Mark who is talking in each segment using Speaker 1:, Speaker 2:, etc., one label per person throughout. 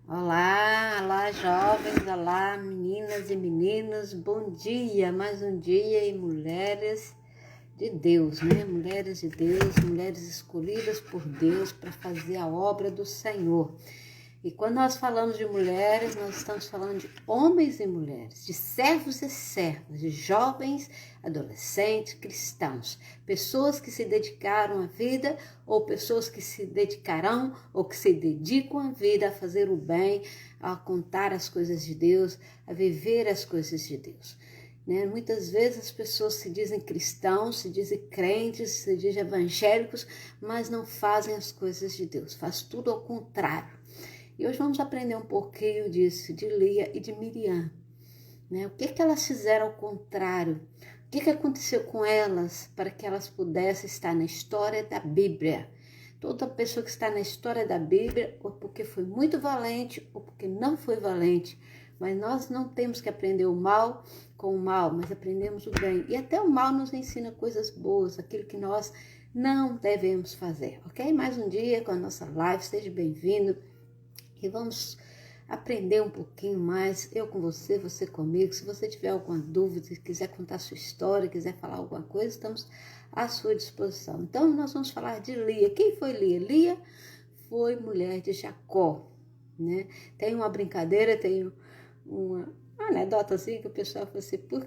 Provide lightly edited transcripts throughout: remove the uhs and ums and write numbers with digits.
Speaker 1: Olá, olá jovens, olá meninas e meninos, bom dia, mais um dia e mulheres de Deus, né? Mulheres de Deus, mulheres escolhidas por Deus para fazer a obra do Senhor. E quando nós falamos de mulheres, nós estamos falando de homens e mulheres, de servos e servas, de jovens, adolescentes, cristãos, pessoas que se dedicaram à vida ou pessoas que se dedicarão ou que se dedicam à vida a fazer o bem, a contar as coisas de Deus, a viver as coisas de Deus. Muitas vezes as pessoas se dizem cristãos, se dizem crentes, se dizem evangélicos, mas não fazem as coisas de Deus, faz tudo ao contrário. E hoje vamos aprender um pouquinho disso, de Lia e de Miriam. O que elas fizeram ao contrário? O que aconteceu com elas para que elas pudessem estar na história da Bíblia? Toda pessoa que está na história da Bíblia, ou porque foi muito valente, ou porque não foi valente. Mas nós não temos que aprender o mal com o mal, mas aprendemos o bem. E até o mal nos ensina coisas boas, aquilo que nós não devemos fazer, ok? Mais um dia com a nossa live, seja bem-vindo. E vamos aprender um pouquinho mais, eu com você, você comigo. Se você tiver alguma dúvida, quiser contar sua história, quiser falar alguma coisa, estamos à sua disposição. Então, nós vamos falar de Lia. Quem foi Lia? Lia foi mulher de Jacó, né? Tem uma brincadeira, tem uma anedota assim que o pessoal fala assim, por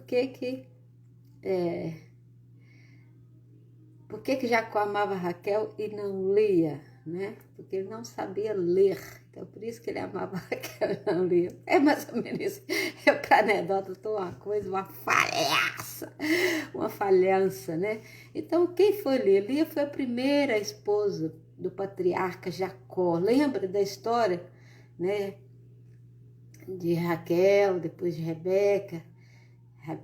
Speaker 1: que Jacó amava Raquel e não Lia, né? Porque ele não sabia ler. Então, por isso que ele amava Raquel e não Lia. É mais ou menos isso. Eu, para anedota, estou uma falhança, né? Então, quem foi Lia? Lia foi a primeira esposa do patriarca Jacó. Lembra da história, né? De Raquel, depois de Rebeca.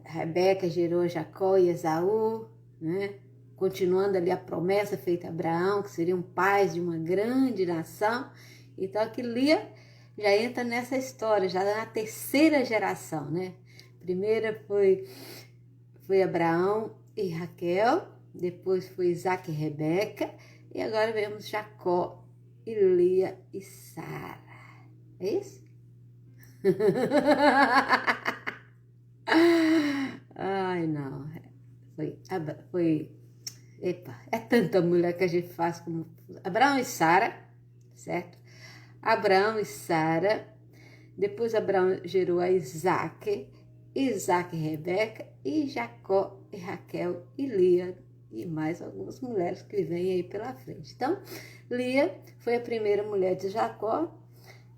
Speaker 1: Rebeca gerou Jacó e Esaú, né? Continuando ali a promessa feita a Abraão, que seriam pais de uma grande nação. Então, aqui Lia já entra nessa história, já na terceira geração, né? Primeira foi Abraão e Raquel, depois foi Isaac e Rebeca, e agora vemos Jacó e Lia e Sara. É isso? Ai, não. Epa, é tanta mulher que a gente faz como Abraão e Sara, certo? Abraão e Sara, depois Abraão gerou a Isaac e Rebeca, e Jacó e Raquel e Lia, e mais algumas mulheres que vêm aí pela frente. Então, Lia foi a primeira mulher de Jacó,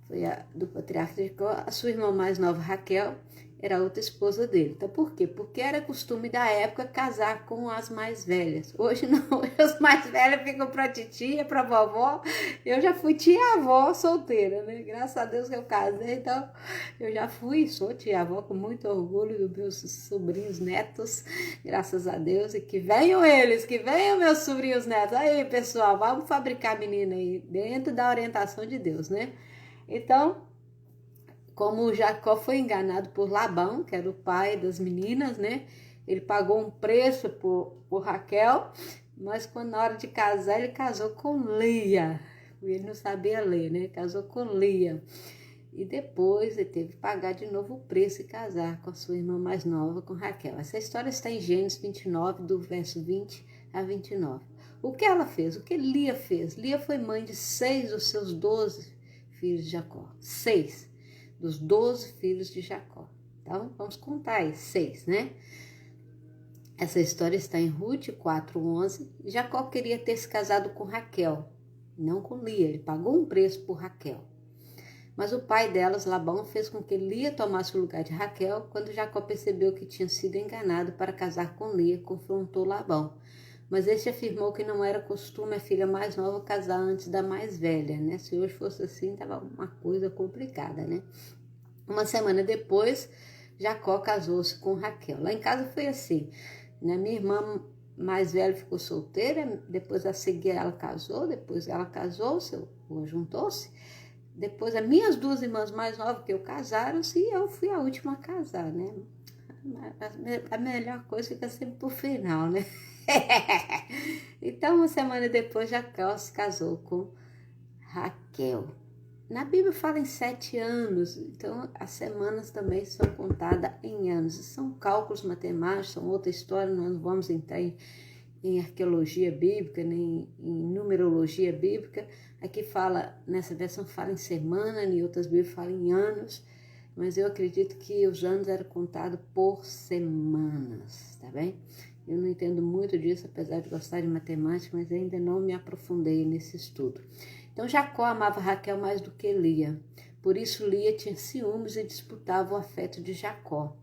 Speaker 1: foi do patriarca de Jacó. A sua irmã mais nova, Raquel, era outra esposa dele. Então, por quê? Porque era costume da época casar com as mais velhas. Hoje não, as mais velhas ficam para titia, para vovó. Eu já fui tia-avó solteira, né? Graças a Deus que eu casei, então eu já sou tia-avó com muito orgulho dos meus sobrinhos netos, graças a Deus. E que venham eles, que venham meus sobrinhos netos. Aí, pessoal, vamos fabricar menina aí, dentro da orientação de Deus, né? Então, como Jacó foi enganado por Labão, que era o pai das meninas, né? Ele pagou um preço por Raquel, mas quando na hora de casar, ele casou com Lia. Ele não sabia ler, né? Casou com Lia. E depois ele teve que pagar de novo o preço e casar com a sua irmã mais nova, com Raquel. Essa história está em Gênesis 29, do verso 20 a 29. O que ela fez? O que Lia fez? Lia foi mãe de 6 dos seus 12 filhos de Jacó. 6 dos 12 filhos de Jacó. Então, vamos contar aí, 6, né? Essa história está em Ruth 4:11. Jacó queria ter se casado com Raquel, não com Lia. Ele pagou um preço por Raquel. Mas o pai delas, Labão, fez com que Lia tomasse o lugar de Raquel. Quando Jacó percebeu que tinha sido enganado para casar com Lia, confrontou Labão. Mas este afirmou que não era costume a filha mais nova casar antes da mais velha, né? Se hoje fosse assim, estava uma coisa complicada, né? Uma semana depois, Jacó casou-se com Raquel. Lá em casa foi assim, né? Minha irmã mais velha ficou solteira, depois a seguir ela casou, depois ela casou-se, ou juntou-se. Depois as minhas 2 irmãs mais novas que eu casaram-se e eu fui a última a casar, né? A melhor coisa fica sempre pro final, né? Então, uma semana depois, Jacó se casou com Raquel. na Bíblia fala em 7 anos, então as semanas também são contadas em anos. São cálculos matemáticos, são outra história, nós não vamos entrar em arqueologia bíblica, nem em numerologia bíblica. Aqui fala, nessa versão fala em semana, em outras Bíblias fala em anos, mas eu acredito que os anos eram contados por semanas, tá bem? Eu não entendo muito disso, apesar de gostar de matemática, mas ainda não me aprofundei nesse estudo. Então Jacó amava Raquel mais do que Lia, por isso Lia tinha ciúmes e disputava o afeto de Jacó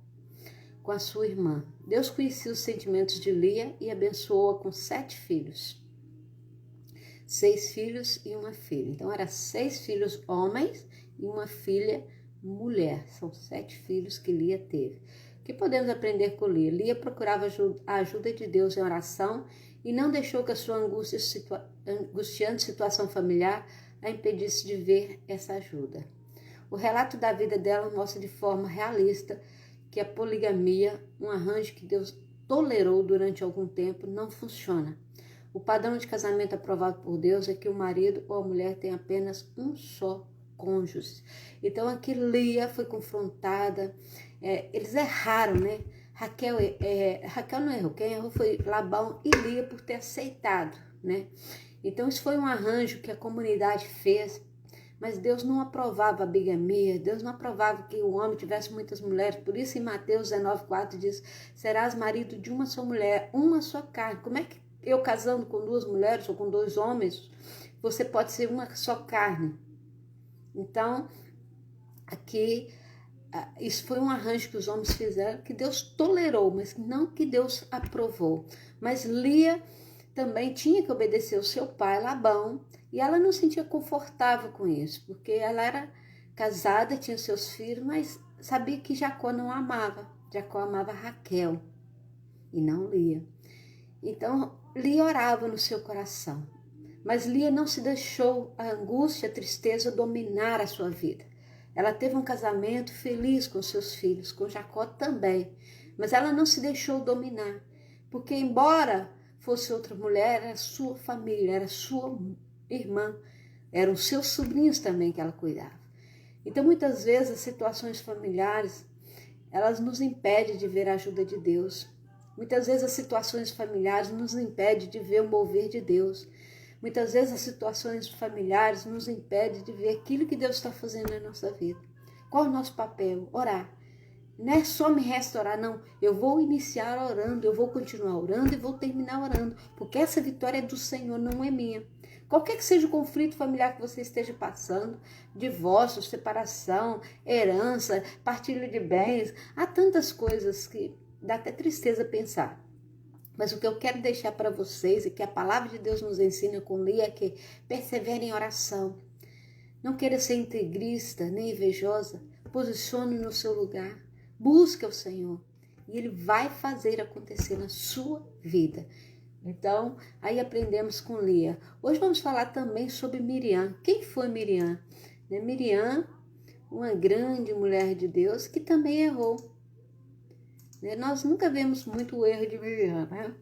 Speaker 1: com a sua irmã. Deus conhecia os sentimentos de Lia e abençoou-a com 7 filhos. 6 filhos e uma filha. Então, eram 6 filhos homens e uma filha mulher. São 7 filhos que Lia teve. O que podemos aprender com Lia? Lia procurava a ajuda de Deus em oração e não deixou que a sua angustiante situação familiar a impedisse de ver essa ajuda. O relato da vida dela mostra de forma realista que a poligamia, um arranjo que Deus tolerou durante algum tempo, não funciona. O padrão de casamento aprovado por Deus é que o marido ou a mulher tem apenas um só cônjuge. Então aqui Lia foi confrontada, eles erraram, né? Raquel não errou, quem errou foi Labão e Lia por ter aceitado, né? Então isso foi um arranjo que a comunidade fez, mas Deus não aprovava a bigamia, Deus não aprovava que o homem tivesse muitas mulheres. Por isso em Mateus 19,4 diz, serás marido de uma só mulher, uma só carne. Como é que eu casando com 2 mulheres ou com 2 homens, você pode ser uma só carne? Então, aqui, isso foi um arranjo que os homens fizeram, que Deus tolerou, mas não que Deus aprovou. Mas Lia também tinha que obedecer ao seu pai, Labão, e ela não se sentia confortável com isso, porque ela era casada, tinha seus filhos, mas sabia que Jacó não a amava. Jacó amava Raquel e não Lia. Então, Lia orava no seu coração, mas Lia não se deixou a angústia, a tristeza dominar a sua vida. Ela teve um casamento feliz com seus filhos, com Jacó também, mas ela não se deixou dominar, porque embora fosse outra mulher, era sua família, era sua irmã, eram seus sobrinhos também que ela cuidava. Então, muitas vezes, as situações familiares, elas nos impedem de ver a ajuda de Deus. Muitas vezes, as situações familiares nos impedem de ver o mover de Deus. Muitas vezes, as situações familiares nos impedem de ver aquilo que Deus está fazendo na nossa vida. Qual é o nosso papel? Orar. Não é só me restaurar, não. Eu vou iniciar orando, eu vou continuar orando e vou terminar orando, porque essa vitória é do Senhor, não é minha. Qualquer que seja o conflito familiar que você esteja passando, divórcio, separação, herança, partilha de bens, há tantas coisas que dá até tristeza pensar. Mas o que eu quero deixar para vocês e que a palavra de Deus nos ensina com Lia é que persevere em oração. Não queira ser integrista nem invejosa, posicione no seu lugar. Busque o Senhor e Ele vai fazer acontecer na sua vida. Então, aí aprendemos com Lia. Hoje vamos falar também sobre Miriam. Quem foi Miriam? Miriam, uma grande mulher de Deus que também errou. Nós nunca vemos muito o erro de Miriam, né?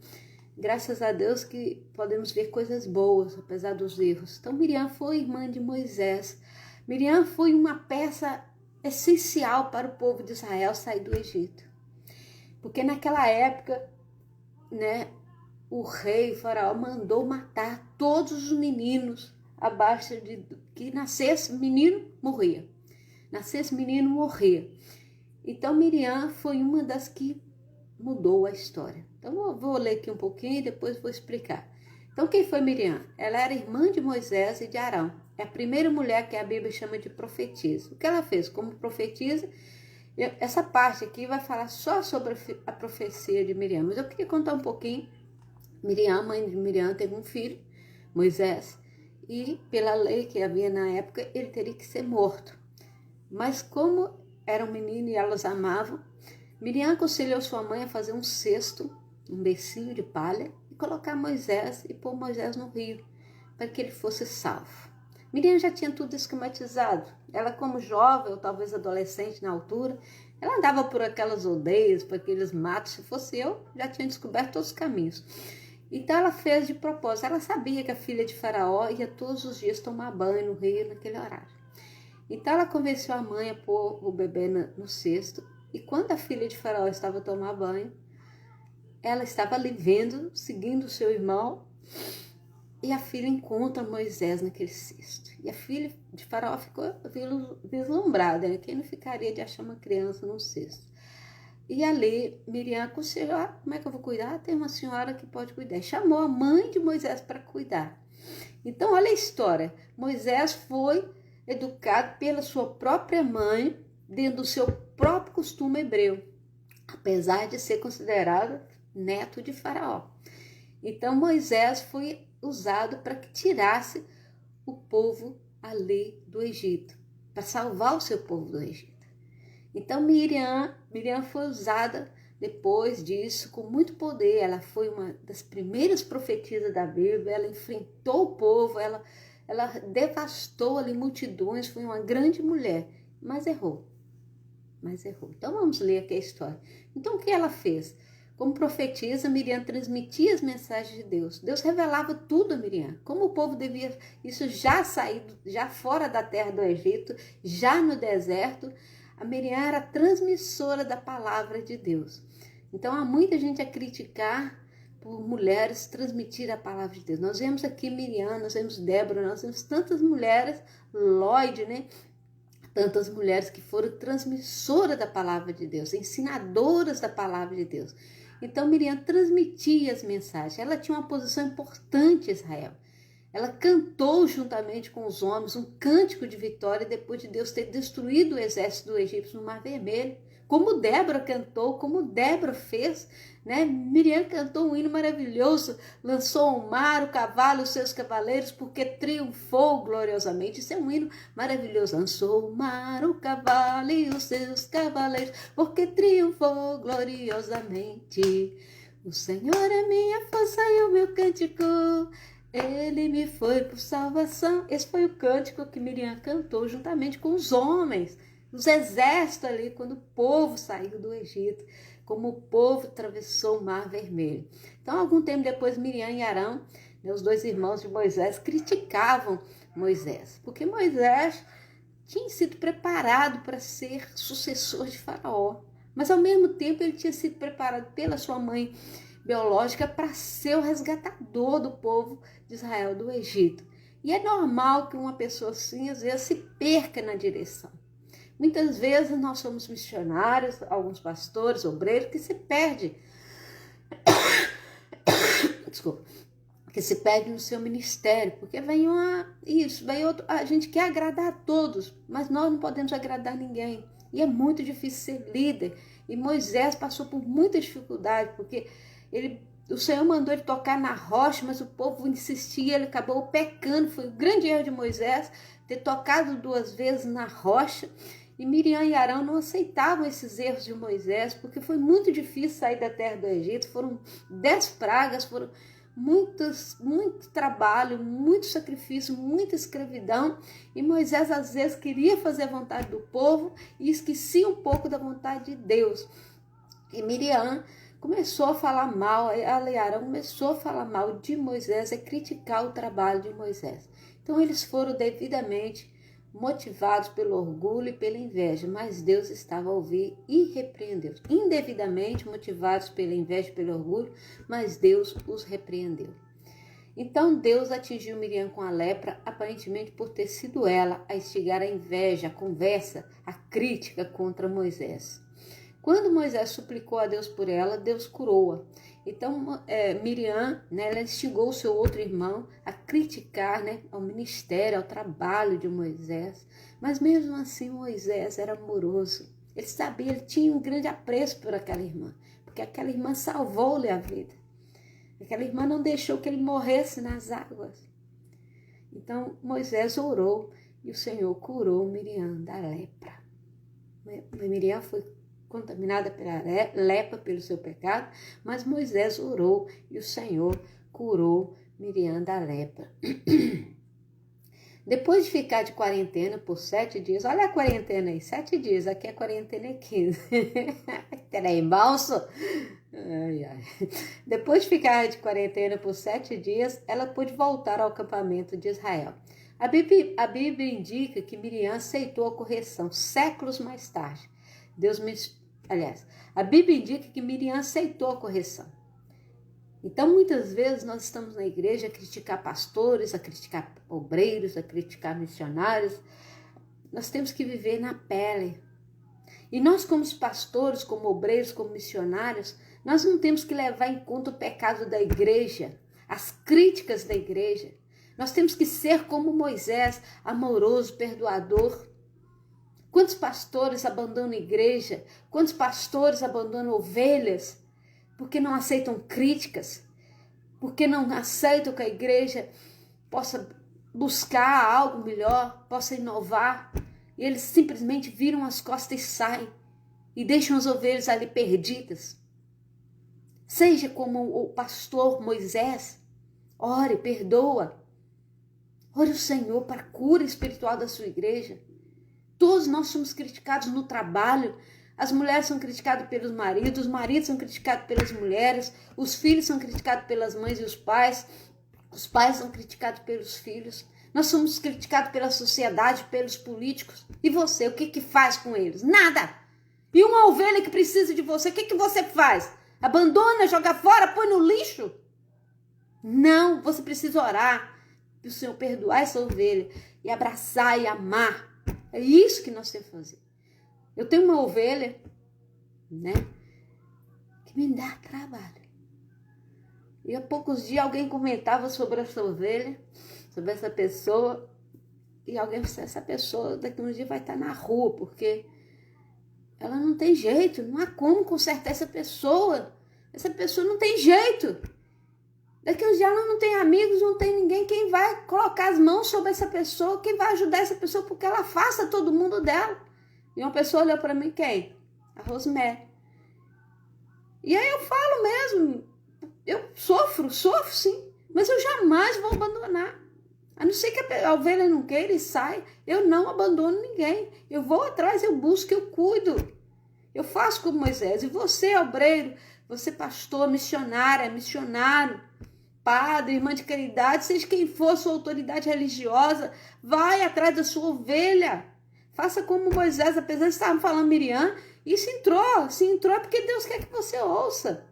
Speaker 1: Graças a Deus que podemos ver coisas boas, apesar dos erros. Então, Miriam foi irmã de Moisés. Miriam foi uma peça essencial para o povo de Israel sair do Egito. Porque naquela época, né, o rei, o faraó, mandou matar todos os meninos abaixo de que nascesse menino, morria. Nascesse menino, morria. Então, Miriam foi uma das que mudou a história. Então, eu vou ler aqui um pouquinho e depois vou explicar. Então, quem foi Miriam? Ela era irmã de Moisés e de Arão. É a primeira mulher que a Bíblia chama de profetisa. O que ela fez como profetisa? Essa parte aqui vai falar só sobre a profecia de Miriam. Mas eu queria contar um pouquinho. Miriam, mãe de Miriam, teve um filho, Moisés. E pela lei que havia na época, ele teria que ser morto. Mas como era um menino e elas amavam, Miriam aconselhou sua mãe a fazer um cesto, um becinho de palha, e colocar Moisés e pôr Moisés no rio, para que ele fosse salvo. Miriam já tinha tudo esquematizado. Ela, como jovem, ou talvez adolescente na altura, ela andava por aquelas aldeias, por aqueles matos. Se fosse eu, já tinha descoberto todos os caminhos. Então ela fez de propósito. Ela sabia que a filha de Faraó ia todos os dias tomar banho no rio naquele horário. Então ela convenceu a mãe a pôr o bebê no cesto, e quando a filha de Faraó estava a tomar banho, ela estava ali vendo, seguindo o seu irmão, e a filha encontra Moisés naquele cesto. E a filha de Faraó ficou vislumbrada, né? Quem não ficaria de achar uma criança num cesto? E ali Miriam aconselhou, como é que eu vou cuidar? Tem uma senhora que pode cuidar. E chamou a mãe de Moisés para cuidar. Então olha a história, Moisés foi educado pela sua própria mãe, dentro do seu próprio costume hebreu, apesar de ser considerado neto de Faraó. Então Moisés foi usado para que tirasse o povo ali do Egito, para salvar o seu povo do Egito. Então Miriam foi usada depois disso com muito poder. Ela foi uma das primeiras profetisas da Bíblia, ela enfrentou o povo, ela devastou ali multidões, foi uma grande mulher, mas errou. Então vamos ler aqui a história. Então o que ela fez? Como profetisa, Miriam transmitia as mensagens de Deus. Deus revelava tudo a Miriam. Como o povo devia, isso já saído, já fora da terra do Egito, já no deserto, a Miriam era transmissora da palavra de Deus. Então há muita gente a criticar por mulheres transmitir a palavra de Deus. Nós vemos aqui Miriam, nós vemos Débora, nós vemos tantas mulheres, Lloyd, né? Tantas mulheres que foram transmissoras da palavra de Deus, ensinadoras da palavra de Deus. Então Miriam transmitia as mensagens, ela tinha uma posição importante em Israel. Ela cantou juntamente com os homens um cântico de vitória depois de Deus ter destruído o exército do Egito no Mar Vermelho. Como Débora cantou, como Débora fez, né? Miriam cantou um hino maravilhoso, lançou ao mar o cavalo e os seus cavaleiros, porque triunfou gloriosamente. Isso é um hino maravilhoso. Lançou o mar o cavalo e os seus cavaleiros, porque triunfou gloriosamente. O Senhor é minha força e o meu cântico, Ele me foi por salvação. Esse foi o cântico que Miriam cantou juntamente com os homens, os exércitos ali, quando o povo saiu do Egito, como o povo atravessou o Mar Vermelho. Então, algum tempo depois, Miriam e Arão, né, os dois irmãos de Moisés, criticavam Moisés, porque Moisés tinha sido preparado para ser sucessor de Faraó, mas ao mesmo tempo ele tinha sido preparado pela sua mãe biológica para ser o resgatador do povo de Israel do Egito. E é normal que uma pessoa assim, às vezes, se perca na direção. Muitas vezes nós somos missionários, alguns pastores, obreiros, que se perdem. Desculpa. Que se perde no seu ministério, porque vem outro. A gente quer agradar a todos, mas nós não podemos agradar ninguém. E é muito difícil ser líder. E Moisés passou por muita dificuldade, porque o Senhor mandou ele tocar na rocha, mas o povo insistia, ele acabou pecando. Foi o grande erro de Moisés ter tocado 2 vezes na rocha. E Miriam e Arão não aceitavam esses erros de Moisés, porque foi muito difícil sair da terra do Egito. Foram 10 pragas, foram muito trabalho, muito sacrifício, muita escravidão. E Moisés às vezes queria fazer a vontade do povo e esquecia um pouco da vontade de Deus. E Miriam começou a falar mal, Arão começou a falar mal de Moisés, a criticar o trabalho de Moisés. Então eles foram devidamente motivados pelo orgulho e pela inveja, mas Deus estava a ouvir e repreendeu. Indevidamente motivados pela inveja e pelo orgulho, mas Deus os repreendeu. Então Deus atingiu Miriam com a lepra, aparentemente por ter sido ela a instigar a inveja, a conversa, a crítica contra Moisés. Quando Moisés suplicou a Deus por ela, Deus curou-a. Então Miriam, né, ela instigou o seu outro irmão a criticar, né, ao ministério, ao trabalho de Moisés. Mas mesmo assim Moisés era amoroso. Ele sabia, ele tinha um grande apreço por aquela irmã, porque aquela irmã salvou-lhe a vida. Aquela irmã não deixou que ele morresse nas águas. Então Moisés orou e o Senhor curou Miriam da lepra. Miriam foi contaminada pela lepra, pelo seu pecado, mas Moisés orou e o Senhor curou Miriam da lepra. Depois de ficar de quarentena por 7 dias, olha a quarentena aí, 7 dias, aqui a quarentena é 15. Trem-balso? Ai, ai. Depois de ficar de quarentena por 7 dias, ela pôde voltar ao acampamento de Israel. A Bíblia indica que Miriam aceitou a correção séculos mais tarde. A Bíblia indica que Miriam aceitou a correção. Então, muitas vezes, nós estamos na igreja a criticar pastores, a criticar obreiros, a criticar missionários. Nós temos que viver na pele. E nós, como pastores, como obreiros, como missionários, nós não temos que levar em conta o pecado da igreja, as críticas da igreja. Nós temos que ser como Moisés, amoroso, perdoador. Quantos pastores abandonam a igreja? Quantos pastores abandonam ovelhas? Porque não aceitam críticas? Porque não aceitam que a igreja possa buscar algo melhor, possa inovar? E eles simplesmente viram as costas e saem. E deixam as ovelhas ali perdidas. Seja como o pastor Moisés. Ore, perdoa. Ore o Senhor para a cura espiritual da sua igreja. Todos nós somos criticados no trabalho. As mulheres são criticadas pelos maridos, os maridos são criticados pelas mulheres, os filhos são criticados pelas mães e os pais são criticados pelos filhos. Nós somos criticados pela sociedade, pelos políticos. E você, o que faz com eles? Nada! E uma ovelha que precisa de você, o que você faz? Abandona, joga fora, põe no lixo? Não, você precisa orar. E o Senhor perdoar essa ovelha e abraçar e amar. É isso que nós temos que fazer. Eu tenho uma ovelha, né, que me dá trabalho. E há poucos dias alguém comentava sobre essa ovelha, sobre essa pessoa, e alguém disse, essa pessoa daqui a uns dias vai estar na rua, porque ela não tem jeito, não há como consertar essa pessoa não tem jeito. Daqui a uns dias ela não tem amigos, não tem ninguém, quem vai colocar as mãos sobre essa pessoa, quem vai ajudar essa pessoa, porque ela afasta todo mundo dela. E uma pessoa olhou para mim, quem? A Rosemary. E aí eu falo mesmo, eu sofro sim, mas eu jamais vou abandonar. A não ser que a ovelha não queira e sai, eu não abandono ninguém. Eu vou atrás, eu busco, eu cuido. Eu faço como Moisés. E você, obreiro, você pastor, missionária, missionário, padre, irmã de caridade, seja quem for sua autoridade religiosa, vai atrás da sua ovelha. Faça como Moisés, apesar de estarmos falando Miriam, isso entrou porque Deus quer que você ouça.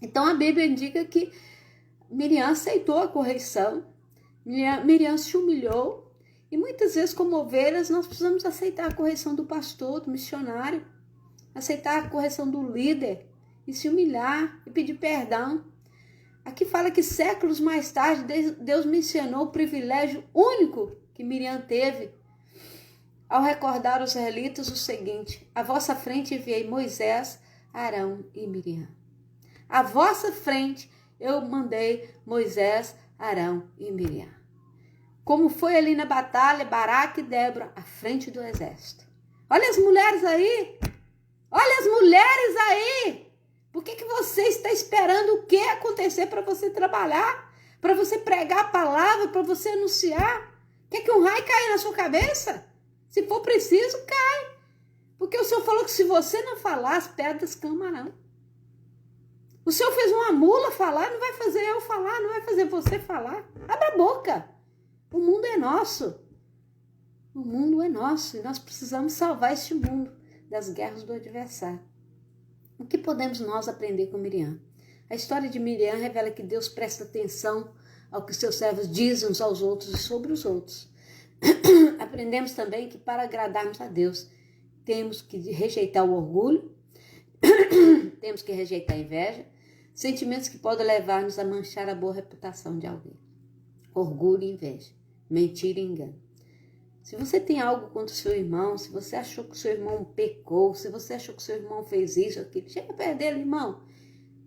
Speaker 1: Então a Bíblia indica que Miriam aceitou a correção, Miriam se humilhou, e muitas vezes como ovelhas nós precisamos aceitar a correção do pastor, do missionário, aceitar a correção do líder, e se humilhar e pedir perdão. Aqui fala que séculos mais tarde Deus mencionou o privilégio único que Miriam teve ao recordar aos israelitas o seguinte: à vossa frente enviei Moisés, Arão e Miriam. À vossa frente eu mandei Moisés, Arão e Miriam. Como foi ali na batalha, Baraque e Débora à frente do exército. Olha as mulheres aí! Olha as mulheres aí! Por que você está esperando o que acontecer para você trabalhar? Para você pregar a palavra, para você anunciar? Quer que um raio caia na sua cabeça? Se for preciso, cai. Porque o Senhor falou que se você não falar, as pedras clamarão. O Senhor fez uma mula falar, não vai fazer eu falar, não vai fazer você falar. Abra a boca. O mundo é nosso. O mundo é nosso e nós precisamos salvar este mundo das guerras do adversário. O que podemos nós aprender com Miriam? A história de Miriam revela que Deus presta atenção ao que seus servos dizem uns aos outros e sobre os outros. Aprendemos também que para agradarmos a Deus, temos que rejeitar o orgulho, temos que rejeitar a inveja, sentimentos que podem levar-nos a manchar a boa reputação de alguém. Orgulho e inveja, mentira e engano. Se você tem algo contra o seu irmão, se você achou que o seu irmão pecou, se você achou que o seu irmão fez isso, aquilo, chega perto dele, irmão.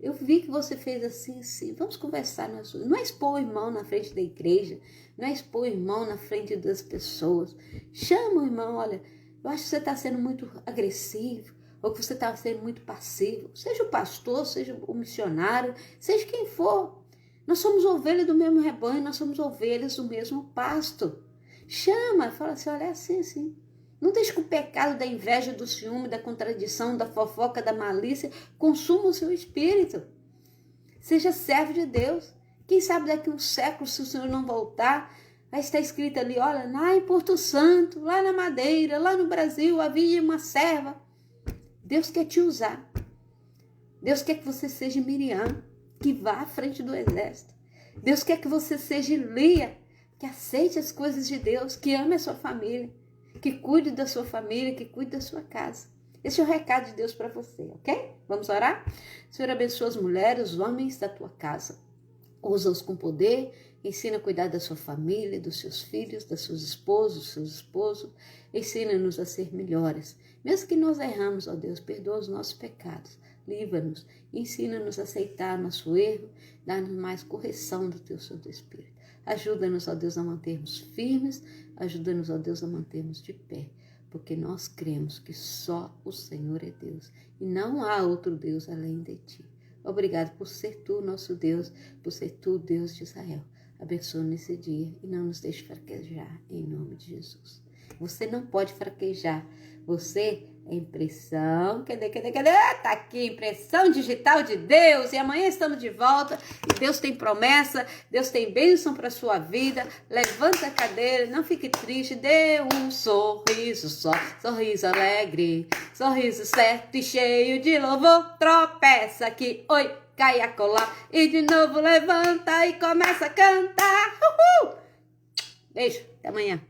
Speaker 1: Eu vi que você fez assim, assim. Vamos conversar. Não é expor o irmão na frente da igreja, não é expor o irmão na frente das pessoas. Chama o irmão, olha, eu acho que você está sendo muito agressivo, ou que você está sendo muito passivo. Seja o pastor, seja o missionário, seja quem for. Nós somos ovelhas do mesmo rebanho, nós somos ovelhas do mesmo pasto. Chama, fala assim, olha, é assim, assim. Não deixe que o pecado da inveja, do ciúme, da contradição, da fofoca, da malícia consuma o seu espírito. Seja servo de Deus. Quem sabe daqui a um século, se o Senhor não voltar, Vai estar escrito ali, olha, lá em Porto Santo, lá na Madeira, lá no Brasil, havia uma serva. Deus quer te usar. Deus quer que você seja Miriam, que vá à frente do exército. Deus quer que você seja Lia, que aceite as coisas de Deus, que ame a sua família, que cuide da sua família, que cuide da sua casa. Esse é o recado de Deus para você, ok? Vamos orar? Senhor, abençoa as mulheres, os homens da tua casa. Usa-os com poder, ensina a cuidar da sua família, dos seus filhos, das suas esposas, dos seus esposos. Ensina-nos a ser melhores. Mesmo que nós erramos, ó Deus, perdoa os nossos pecados. Livra-nos, ensina-nos a aceitar nosso erro, dá-nos mais correção do teu Santo Espírito. Ajuda-nos, ó Deus, a mantermos firmes, ajuda-nos, ó Deus, a mantermos de pé, porque nós cremos que só o Senhor é Deus e não há outro Deus além de ti. Obrigado por ser tu, nosso Deus, por ser tu, Deus de Israel. Abençoa nesse dia e não nos deixe fraquejar, em nome de Jesus. Você não pode fraquejar. Você é impressão. Cadê? Tá aqui, impressão digital de Deus. E amanhã estamos de volta. E Deus tem promessa, Deus tem bênção para a sua vida. Levanta a cadeira, não fique triste. Dê um sorriso só, sorriso alegre, sorriso certo e cheio de louvor. Tropeça aqui, oi, cai a colar. E de novo levanta e começa a cantar. Uhul! Beijo, até amanhã.